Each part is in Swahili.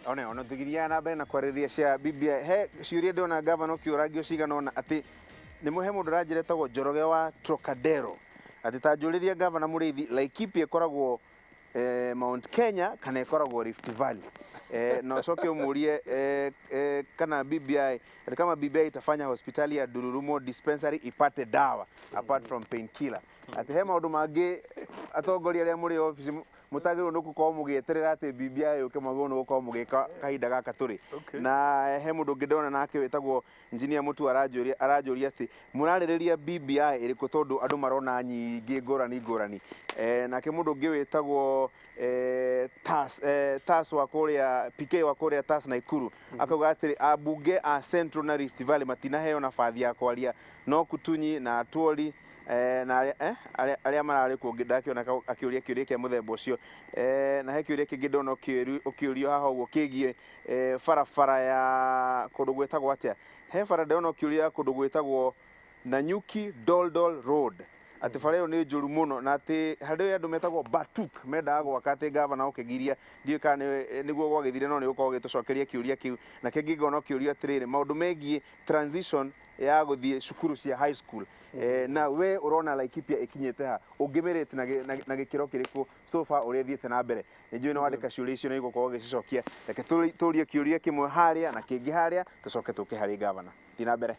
ona thigiria na mbere na kwarĩrĩria cia BBI he ciũria ndona governor kiũragio cigana ona atĩ nĩ mũhe mũndũ ranjĩre tagwo Njoroge wa Trocadero atĩ ta njũrĩria governor Mũrĩithi Laikipia ĩkoragwo Mount Kenya kana ĩkoragwo Rift Valley no coke ũmũrie kana BBI kama BBI itafanya hospitali ya Dururumo dispensary ipate dawa apart from painkiller ati he maundu mangi atongoria aria muri office mutagirwo no gukorwo mugieterera ati BBI uke magwo no gukorwo mugika kahinda gaka turi na he mundu ngidona nake wetagwo engineer Mutu arajuria ati muraririria BBI iriku tondu andu marona nyingi ngurani nake mundu ngi wetagwo tas wa kuria PK wa kuria tas na Ikuru akauga ati abunge a Central na Rift Valley matinaheo nafathi ya kwaria no kutunyi na Atwoli na aria marari ku ngidakiona akiuria kiuria kia muthemba ucio na he kiuria kingi ndona ukiurio haha uguo kigie farafara ya kundu gwetagwo atia he fara ndona ukiuria kundu gwetagwo Nanyuki Doldol Road ati fara yo ni njuru muno na ati hari andu metagwo Batuk mendaga gwaka ati governor ukigiria ndio kana niguo gwagithire no ni ukorwo gitucokeria kiuria kiu na kingi ngona kiuria atiriri maundu megie transition ya guthie cukuru cia high school na we urona Laikipia ikinyete ha ungimirite na gikiro kiriku so far uri thiete na mbere njui no wandika ciuria icio ni gukorwo gicicokia reke turie kiuria kimwe haria na kingi haria tucoke tuke hari governor thi na mbere.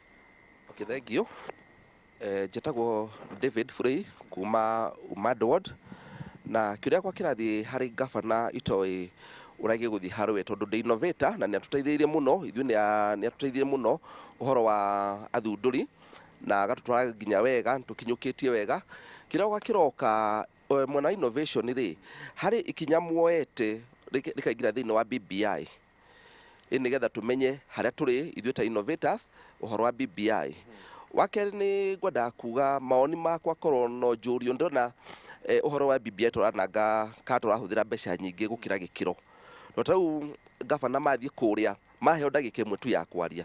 Okay, thank you. Jetagwo David Frey kuma Umadward na kiuria kwa kirathi hari governor itoi urage guthi harwe tondu de innovator na ni atuteithirie muno ithu ni atuteithirie muno uhoro wa athunduri na gatutwara ginya wega tukinyukitie wega kiroga kiroka mwena innovation ri hari ikinya muoete rikaingira thini wa BBI ini getha tumenye haria turi ithu ta innovators uhoro wa BBI wakeri ni gwenda kuga maoni makwa korwo no njurio ndona uhoro wa BBI turananga ka turahuthira mbeca nyingi gukira gikiro no tau governor mathie kuria maheo ndagike imwe tu ya kwaria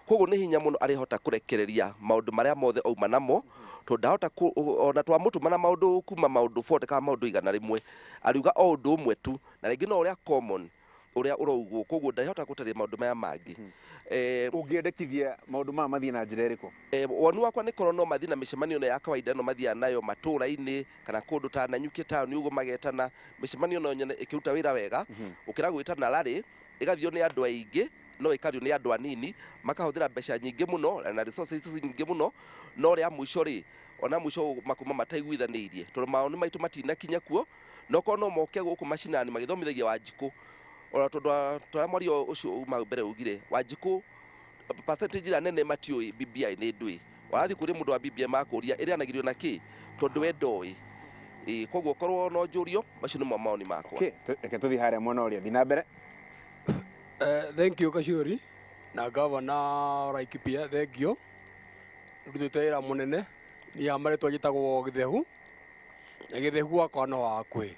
koguo ni hinya muno arihota kurekereria maundu maria mothe ouma namo to ndahota ona twa mutu mana maundu kuma maundu 40 ka maundu igana rimwe ariuga o undu umwe tu na ringi no uria common uria urauguo koguo ndahota gutaria maundu maya mangi ungiendekithia maundu ma mathie na njira iriku wonu wakwa ni korwo no mathie na micemanio ya kawaida no mathia nayo matura-ini kana kundu ta Nanyuki town uguo magetana micemanio no nyone ikiruta wira wega ukira gwitana rari igathio ni andu aingi no ikario ni andu anini makahuthira mbeca nyingi muno na resources nyingi muno no ria mwisho ri ona mwisho makuma mataiguithanirie tondu maoni maitu matina kinya kuo no kono no moke guku macinani magithomithagia Wanjiku ona tondu twa mwario ucio uma mbere ugire Wanjiku percentage ira nene matioi BBI ni ndui wathi kuri mundu wa BBI makuria iri anagirio na ki tondu we ndoi koguo korwo no njurio macio ni maoni makwa reke tuthi haria mwena uria thi na mbere. Thank you Kashuri na governor Laikipia thank you ndutera munene ni amare twagitagwo Githehu na Githehu akona wakwe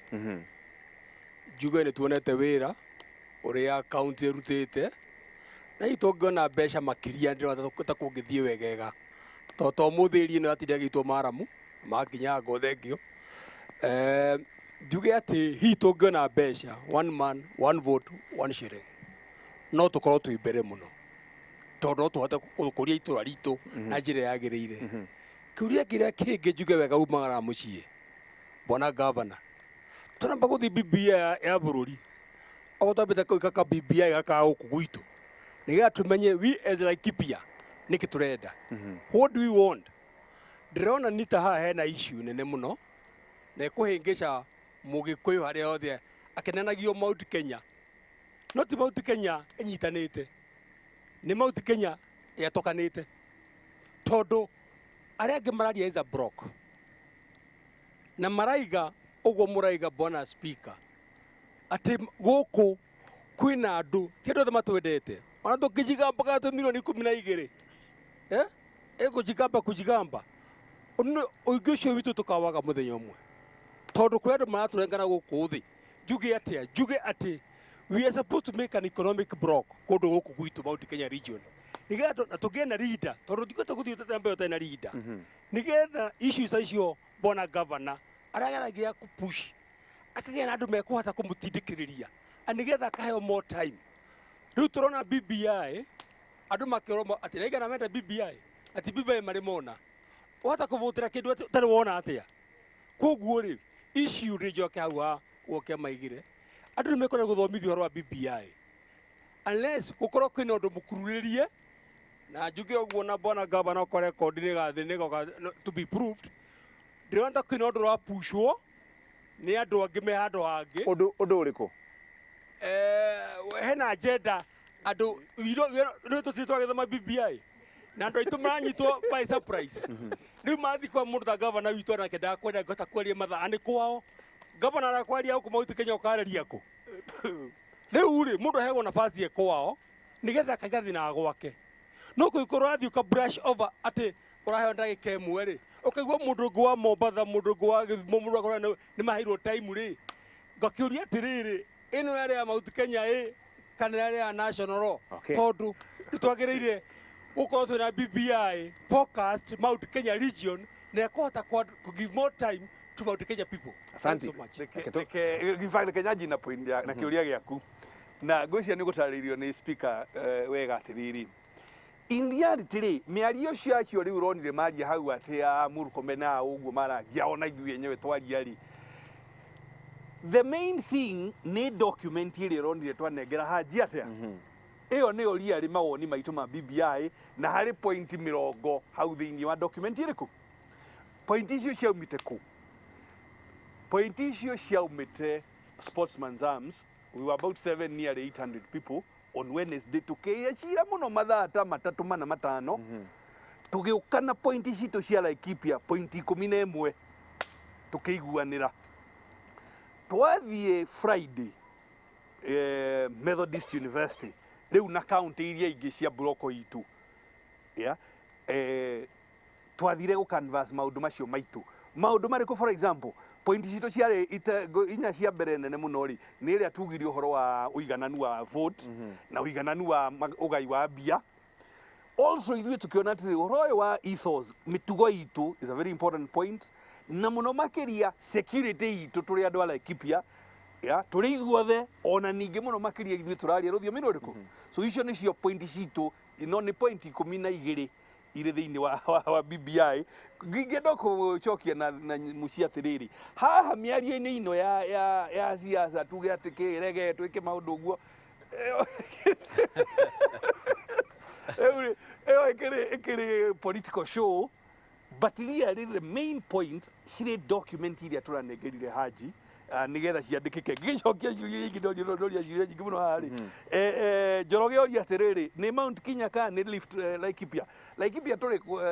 juga ni tuonete wira uria county irutite na itongona mbeca makiria ndiro takungithie wegega to muthiri no atinde gitwo maramu makinya ngo thank you juga ati hitongona mbeca one man one vote one shilling no tukorwo twi mbere muno tondu tuhote kuria itura ritu na njira yagirire kiuria kiria kingi njuge wega umagara mucii bona governor tunamba guthi BBI ya bururi au tabeta ka BBI gaka ukugwitu niga tumenye we as Laikipia niki turenda what do we want ndrona nita ha hena issue nene muno na kuhingisha mugikuyu haria othe akenanagio Mount Kenya not Mount Kenya enyitanite ni Mount Kenya yatokanite tondu aria angi mararia is a block na maraiga ugo muraiga bona speaker ati guku kwina andu kindu the matwendete ona tukijigamba ka tu milioni 12 kujigamba ugisho witu tukawaga muthenya umwe tondu kwedu maraturengana guku thi juge ati we are supposed to make an economic block kundu guku gwitu Mount Kenya region nigetha tugie na leader tondu ndikota guthii tutembe na leader nigetha issues icio bona governor arageragia ku push akagia na andu mekuhota kumutindikiriria anigetha kaheo more time riu turona BBI andu makiroma ati rega na menda BBI ati BBI mari mona wata kuvutira kindu tari wona atia koguo ri issue ri joke hawa woke maigire andu nimekora guthomithio horo wa BBI unless gukorwo kwina undu mukururirie na njuge oguo na bona governor ko record ni gathi ni goka to be proved ndirenda kwina undu wa pushwo ni andu angi me handu hangi undu uriku hena agenda andu no tutitwa githoma BBI na andu aitu maranyitwo by surprise riu mathi kwa mundu ta governor witu na kenda kwenda ngota kwaria matha ani kwao governor arakwaria huko mauti Kenya ukareria ku riu ri mundu hego nafasi kwao nigetha kagathi na gwake no kuikorwo athi uka brush over ati uraheo ndagika imwe ri ukaigua mundu ngwa Mombatha mundu ngwa Githumo mundu akora ni mahirwo time ri ngakiuria atiriri ino yari ya mauti Kenya kana yari ya national law tondu nitwagireire gukorwo twina BBI focused Mount Kenya region na ekota ku give more time to Mount Kenya people. Asante So much. Gifanye Kenya jina point na kiuria giaku na ngwiciria ni gutaririo ni speaker wega atiriri in reality ri miario ciacio riu ronire maria hau ati ya Murkomen na uguo marangia ona ithuĩ enyewe twaria ri the main thing ni document iri ronire twanengera haji atia iyo ni oria ri mawoni maitu ma BBI na hari point 70 hau thiini wa document iriku point icio ciaumite ku point icio ciaumite Sportsman's Arms. We were about nearly 800 people on Wednesday tukiyacira muno mathaa ta matatu mana matano tugiukana point citu cia Laikipia point 11 tukiguanira twathie Friday Methodist University riu na county iria ingi cia block itu twathire gu canvas maundu macio maitu maundu mariku for example point citu ciare inya cia mbere nene muno ri ni iria tugirie uhoro wa uigananu wa vote na uigananu wa ugai wa bia also ithuĩ tukiona atĩ uhoro wa ethos mitugo itu is a very important point na muno makiria security itu turi andu a Laikipia turi ithuothe ona ningi muno makiria ithuĩ turaria rũthiomi rũrĩkũ so icio nicio point citu ino ni point 12 ire thiini wa BBI ngingenda kucokia na mucia atiriri haha miario-ini ino ya siasa tuge ati kirege twike maundu guo ikiri political show but really the main point cire document iria turanengerire haji nigetha ciandikike gicokia ciuria ingi ndoria ciuria nyingi muno hari Njoroge oria atiriri ni Mount Kenya ka ni lift Laikipia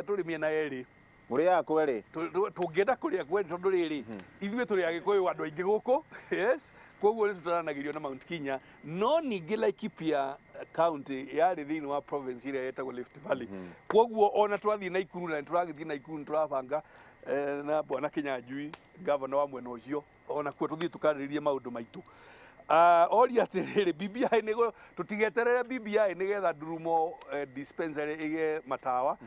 turi miena eri muri yakwe ri tungenda kuria kweri tondu riri ithuĩ turi agikuyu andu aingi guku yes koguo ni tutaranagirio na Mount Kenya no ningi Laikipia county yari thiini wa province iria yetagwo Rift Valley koguo ona twathie na Ikuru na turagithie na Ikuru turabanga na bwana Kinyanjui governor wa mwena ucio ona kuo tuthie tukariririe maundu maitu oria atiriri BBI nigo tutigeterere BBI nigetha Ndurumo dispensary ige matawa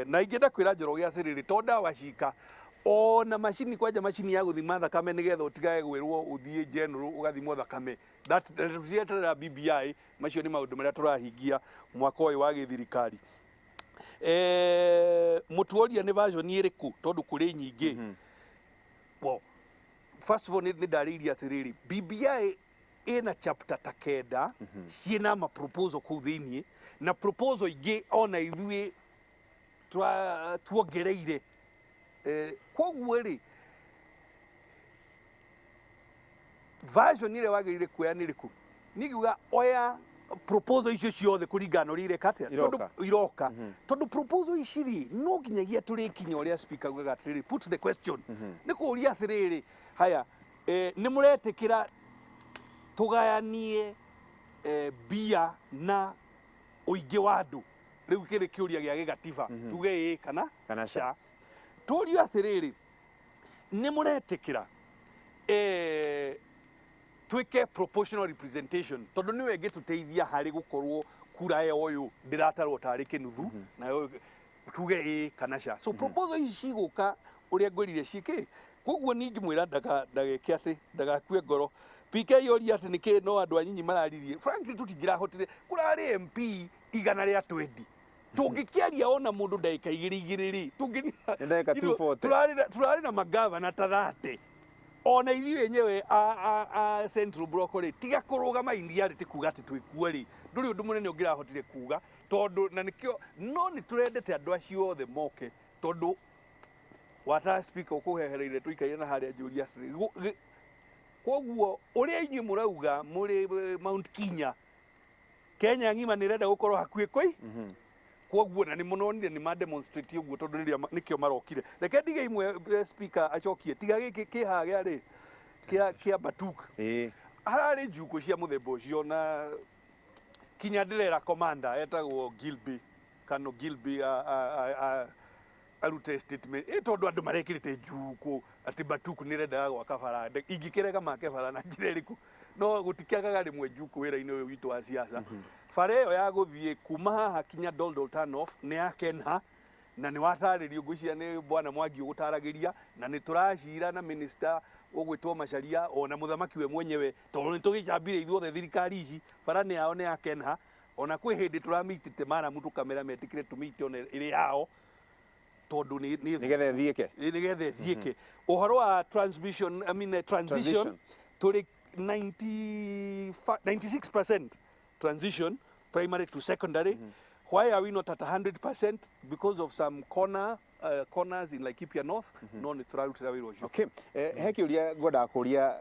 na ingenda kwira Njoroge atiriri tonda wacika ona machini kwaja machini ya guthima thakame nigetha utigae gwirwo uthie general ugathimwo thakame that tutigeterera BBI macio ni maundu maria turahingia mwaka uyu wa githirikari mutuoria ni version iriku tondu kuri nyingi well first of all ni dariri atiriri BBI ina chapter takenda ciina ma proposal ku thiini na proposal ingi ona ithuĩ tuongereire koguo ri version ile wagirire kuya niriku nigiuga oya proposal icio ciothe kuringana rire kate tondu iroka tondu proposal iciri no nginyagia turikinya uria speaker gwa atiriri put the question ni kuria atiriri haya ni muretikira tugayanie bia na uingi wa andu riu kiri kiuria gia gigatiba tuge kana sha turio atiriri ni muretikira twike proportional representation tondu ni wege tuteithia hari gukorwo kura ye oyu ndiratarwo tari kinuthu na tuge kana sha so proposal ici ciguka uria ngwirire ciki koguo ningi mwira ndageke ati ndagakue ngoro PK yoria ati niki no andu anyinyi mararirie frankly tutingirahotire kurari MP igana ria 20 tungikiaria ona mundu ndagika igiri ndagika 240 turari na magavana ta 30 ona ithuĩ enyewe a Central Broccoli tiga kurugama India ti kuga ati twikue ri nduri undu munene ungirahotire kuga tondu na nikio no ni turendete andu acio othe moke tondu wata speaker ukuhehereire tuikaire na haria njuria koguo uria inyuĩ murauga muri Mount Kenya ngima nirenda gukorwo hakuĩ koi koguo na ni munonire ni ma demonstrate uguo tondu nikio marokire reke ndige imwe speaker acokie tiga giki kihage ri kia batuk harari njuku cia muthemba ucio na kinya ndirera commander etagwo Gilby arute statement tondu andu marekirite njuku ati batuk nirenda gwaka bara ingikirega make bara na njireriku no gutikiagaga rimwe njuku wira-ini uyu witu wa siasa bara iyo ya guthie kuma haha kinya Doldol turn off ni yakena na ni wataririo ngucia ni bwana Mwangi ugutaragiria na ni turacira na minister ugwitwo Macharia ona muthamaki we mwenyewe tondu ni tugicambire ithuothe thirikari ici bara ni yao ni yakena ona kwi hindi turamitite mara mutu kamera metikire tumite ona iri yao tondu nigethe thieke uhoro wa transition turi 96% transition primary to secondary. Why are we not at 100%? Because of some corners in Laikipia North. No ni turarutira wira ucio. Okay. He kiuria ngwenda kuria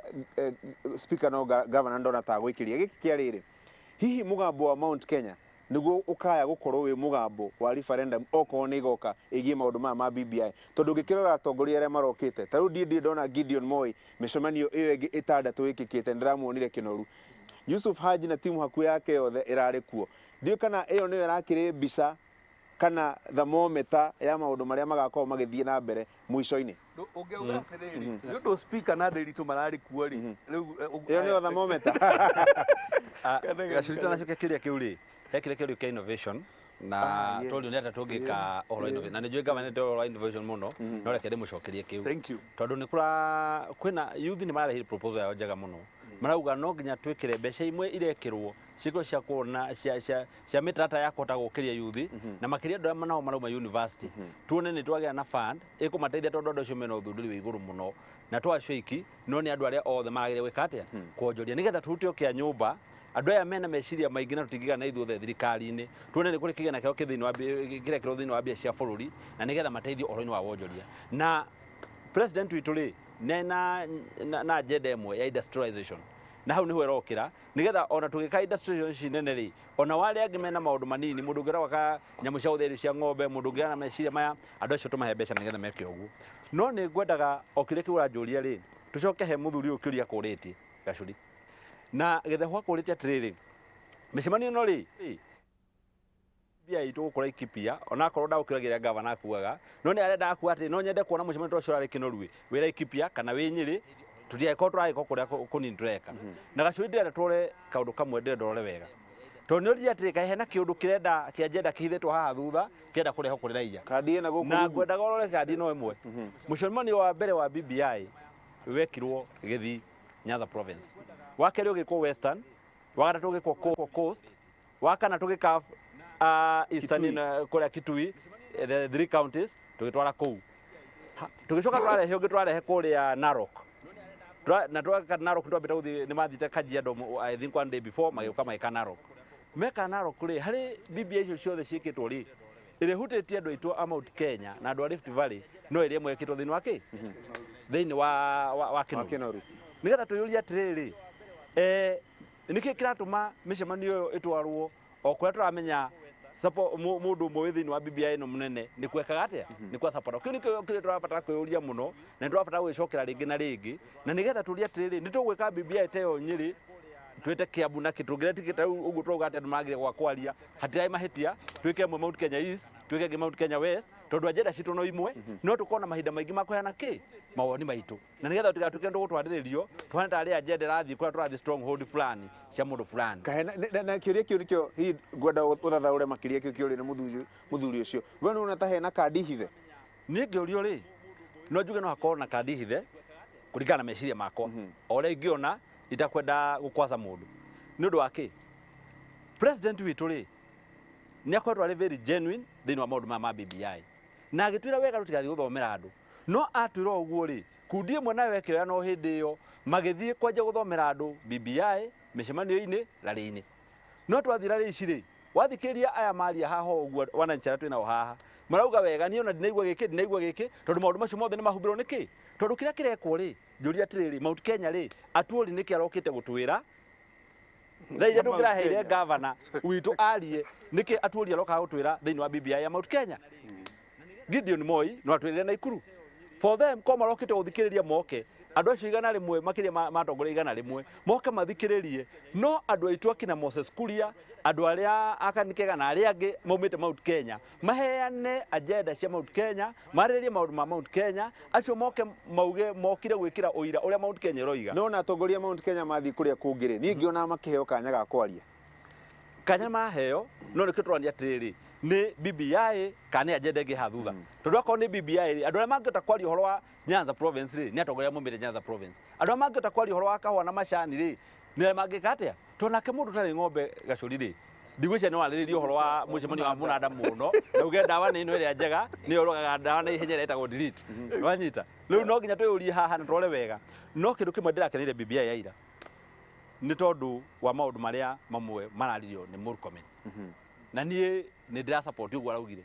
speaker no governor ndona ta gwikiria giki kiariri. Hihi mugambo wa Mount Kenya niguo ukaya gukorwo wi mugambo wa referendum okorwo ni igoka igie maundu ma BBI tondu ngikirora atongoria aria marokite taru ndie ndona Gideon Moi micemanio iyo ingi itandatu ikikite ndiramuonire kinoru Yusuf Haji na timu haku yake yothe irari kuo ndio kana iyo niyo irakiri mbica kana thermometer ya maundu maria magakorwo magithie na mbere muico-ini ungeuga atiriri ndu speaker na ndiritu marari kuo ri iyo niyo thermometer gacurita nacio kiria kiu ri hekire kiu kia innovation na tolio neta tungika ohoro innovation na nijue government ohoro innovation muno no reke ndimucokerie kiu thank you tondu ni kura kwina youth ni marahiri proposal ya njega muno marauga no nginya twikire mbeca imwe irekirwo ciko cia kuona cia mitrata ya kota gukiria youth na makiria ndu manao marauma university tuone ni twagia na fund ikumateithia tondu ndu cio mena uthunduri wi iguru muno na twacoiki no ni andu aria othe maragire gwika atia kuonjoria nigetha turutio kia nyumba andu aya mena meciria maingi na tutingiga na ithuothe thirikari-ini tuone ni kuri kigena kio kithini wa kire kiro thini wa bia cia bururi na nigetha mateithio ohoro-ini wa wonjoria na president witu ri na agenda imwe ya industrialization na hau niho irokira nigetha ona tugika industrialization nene ri ona wale angi mena maundu manini mundu ngira waka nyamu cia utheri cia ng'ombe mundu ngira na meciria maya andu acio tumahe mbeca nigetha meke uguo no ni ngwendaga okire kiura njuria ri tucoke he muthuri ukiuria kuriti gacuri na gethe hwa kuriti atiriri micemanio no ri bia itu gukora Laikipia ona korwo ndagukiragira gavana akuaga no ni arenda akua ati no nyende kuona mucemanio ucio ari kinorui wi Laikipia kana wi Nyeri tutia ko turaiko kuria kunini tureka na gacuri ndire tore kaundu kamwe ndire ndore wega to ni uri ati kai hena kiundu kirenda kia agenda kihithitwo haha thutha kienda kureho kuri raia kandi ina guku na ngwenda gorore kandi no imwe mucemanio wa mbere wa BBI wekirwo Githi Nyanza province wakeri ugikwo Western wakata tugikwo Coast wakana tugika Eastern kuria Kitui the 3 counties tugitwara kou tugicoka twarehe ugitwarehe kuria Narok na twaka Narok twambita guthi ni mathite Kajiado I think one day before magioka maika Narok meka Narok kuri hari BBI icio ciothe ciikitwo ri ire hutitie andu aitu a Mount Kenya na andu a Rift Valley no ire mwekitwo thini wake thini wa Kinoru nigetha tuyuria atiriri niki kiratuma micemanio yo itwarwo okuria turamenya sapo mundu mwe thini wa BBI no munene ni kwekaga atia ni kwa support kini kile turabatara kuyuria muno na turabatara gwicokera ringi na ringi na nigetha turia atiriri ni tugwika BBI teyo Nyeri twete Kiambu na Kitugire tikita ugu twoga ati magire gwa kwaria hatirai mahitia twike mwe Mount Kenya East twike Mount Kenya West tondu agenda citu no imwe no tukona mahinda maingi makoyana ki mawoni maitu na nigetha tigatuke ndu gutwariririo twana tari agenda rathi kwa turathi stronghold fulani cia mundu fulani kahena na kiuria kiu nikio hi ngwenda uthathaure makiria kiu kiuria ni muthuri ucio we nuna ta hena kandi hithe ni ngiurio ri no njuge no hakorwo na kandi hithe kuringana na meciria makwa o rĩa ingĩona itakwenda gũkwaza mũndũ nĩ ũndũ wa kĩ president witũ rĩ nĩ akoretwo arĩ very genuine thĩinĩ wa maũndũ ma BBI na agĩtwĩra wega tũtigathiĩ gũthomera andũ no atwĩra ũguo rĩ kundi ĩmwe nayo ĩkĩoya no hĩndĩ ĩyo magĩthiĩ kwanja gũthomera andũ BBI mĩcemanio-inĩ rarĩ-inĩ no twathira rĩ ici rĩ wathikĩria aya maria haha ũguo wananchi twĩ nao haha marauga wega niĩ ona ndinaigua gĩkĩ tondũ maũndũ macio mothe nĩ mahumbĩrwo nĩkĩ tondũ kĩrĩa kĩrekwo rĩ njũria atĩrĩrĩ Mount Kenya rĩ Atuoli nĩkĩ arokĩte gũtwĩra Reja tũngĩraheire gavana witũ arie nĩkĩ Atuoli arokaga gũtwĩra thĩinĩ wa BBI ya Mount Kenya Gideon Moi no atwĩrire na Ikuru for them ko marokĩte gũthikĩrĩria moke andũ acio igana rĩmwe makĩria matongoria igana rĩmwe moke mathikĩrĩrie no andũ aitũ akina Moses Kuria andũ arĩa akanikega na arĩa angĩ maumĩte Mount Kenya maheane agenda cia Mount Kenya marĩrĩrie maũndũ ma Mount Kenya acio moke mauge mokire gwĩkĩra ũira ũrĩa Mount Kenya roiga no na atongoria Mount Kenya mathiĩ kũrĩa kũngĩrĩ niĩ ngĩona makĩheo kanya ga kwaria kanya maheo no nĩ kĩtũrania atĩrĩrĩ nĩ BBI kana agenda ĩngĩ hathutha tondũ akorwo nĩ BBI rĩ andũ arĩa mangĩhota kwaria ũhoro wa Nyanza province rĩ nĩ atongoria maumĩte Nyanza province andũ arĩa mangĩhota kwaria ũhoro wa kahũa na macani rĩ nĩ arĩa mangĩka atĩa tondũ nake mũndũ tarĩ ng'ombe gacũri rĩ ndigwĩciria nĩ warĩrĩria ũhoro wa mũcemanio wa mũnanda mũno na uge ndawa nĩ ĩno ĩrĩa njega nĩ ũrogaga ndawa na ihenya ĩtagwo delete wanyita rĩu no nginya twĩyũrie haha na tũrore wega no kĩndũ kĩmwe ndĩrakenire BBI ya ira nĩ tondũ wa maũndũ marĩa mamwe mararirio nĩ Murkomen na niĩ nĩ ndĩra support ũguo araugire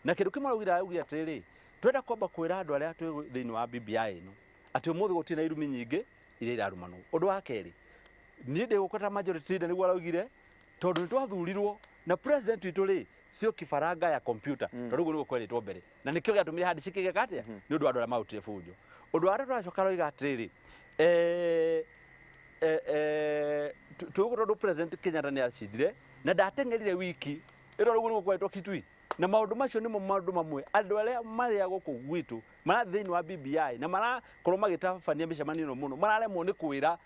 na kĩndũ kĩmwe araugire atĩrĩrĩ twenda kwamba kwĩra andũ arĩa twĩ thĩinĩ wa BBI ĩno atĩ ũmũthĩ gũtirĩ na irumi nyingĩ iria irarumanwo ũndũ wa kerĩ niĩ ndĩgũkora majority leader nĩguo araugire tondũ nĩ twathurirwo na president witũ rĩ sio kifaranga ya kompyuta tondũ ũguo nĩguo kwerĩtwo mbere na nĩkĩo gĩatũmire handi cikĩgeka atĩa nĩ ũndũ wa andũ arĩa marutire bunjo ũndũ wa tũracoka roiga atĩrĩrĩ tũguo tondũ president Kenyatta nĩ acindire na ndateng'erire wiki ĩno ũguo nĩguo kwerĩtwo Kitui na maũndũ macio nĩmo maũndũ mamwe andũ arĩa marĩa gũkũ gwitũ marathiĩ thĩinĩ wa BBI na marakorwo magĩtabania mĩcemanio ĩno mũno mararemwo nĩ kwĩra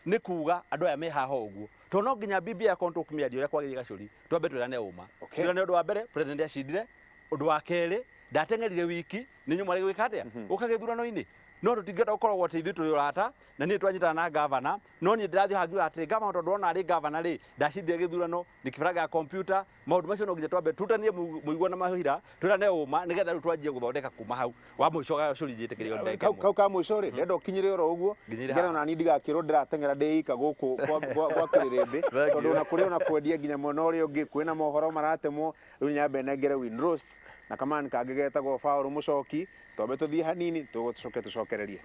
nĩ kuga andũ aya me haha ũguo tondũ no nginya BBI akorwo tũkũmĩaria ũrĩa kwagĩrĩire gacũri twambe twĩrane ũma twĩrane nĩ ũndũ wa mbere president acindire ũndũ wa kerĩ ndateng'erire wiki nĩ nyuma rĩ gwĩka atĩa ũka gĩthurano-inĩ no tũtingĩhota gũkoragwo atĩ ithuĩ tũrĩ ũrata na niĩ twanyitana na gavana no niĩ ndĩrathiĩ hangiuga atĩ gavana tondũ ona arĩ gavana rĩ ndacindire gĩthurano nĩ kĩbaranga ya kompyuta maũndũ macio no nginya twambe tutanie mũigua na mahira twĩrane ũma nĩgetha rĩu twanjie gũthondeka kuma hau wa mũico gacũri njĩtĩkĩrio ndagĩka kau ka mũico rĩ ndenda ũkinyĩre oro ũguo nĩgetha ona niĩ ndigakĩrwo ndĩrateng'era ndĩika gũkũ gwa kĩrĩrĩmbĩ tondũ ona kũrĩ ona kwendia nginya mwena ũrĩa ũngĩ kwĩna mohoro maratemwo rĩu nyambe nengere Windrose na kamani kangĩ getagwo Paul Mũcoki twambe tũthiĩ hanini tũgũcoke tũcokererie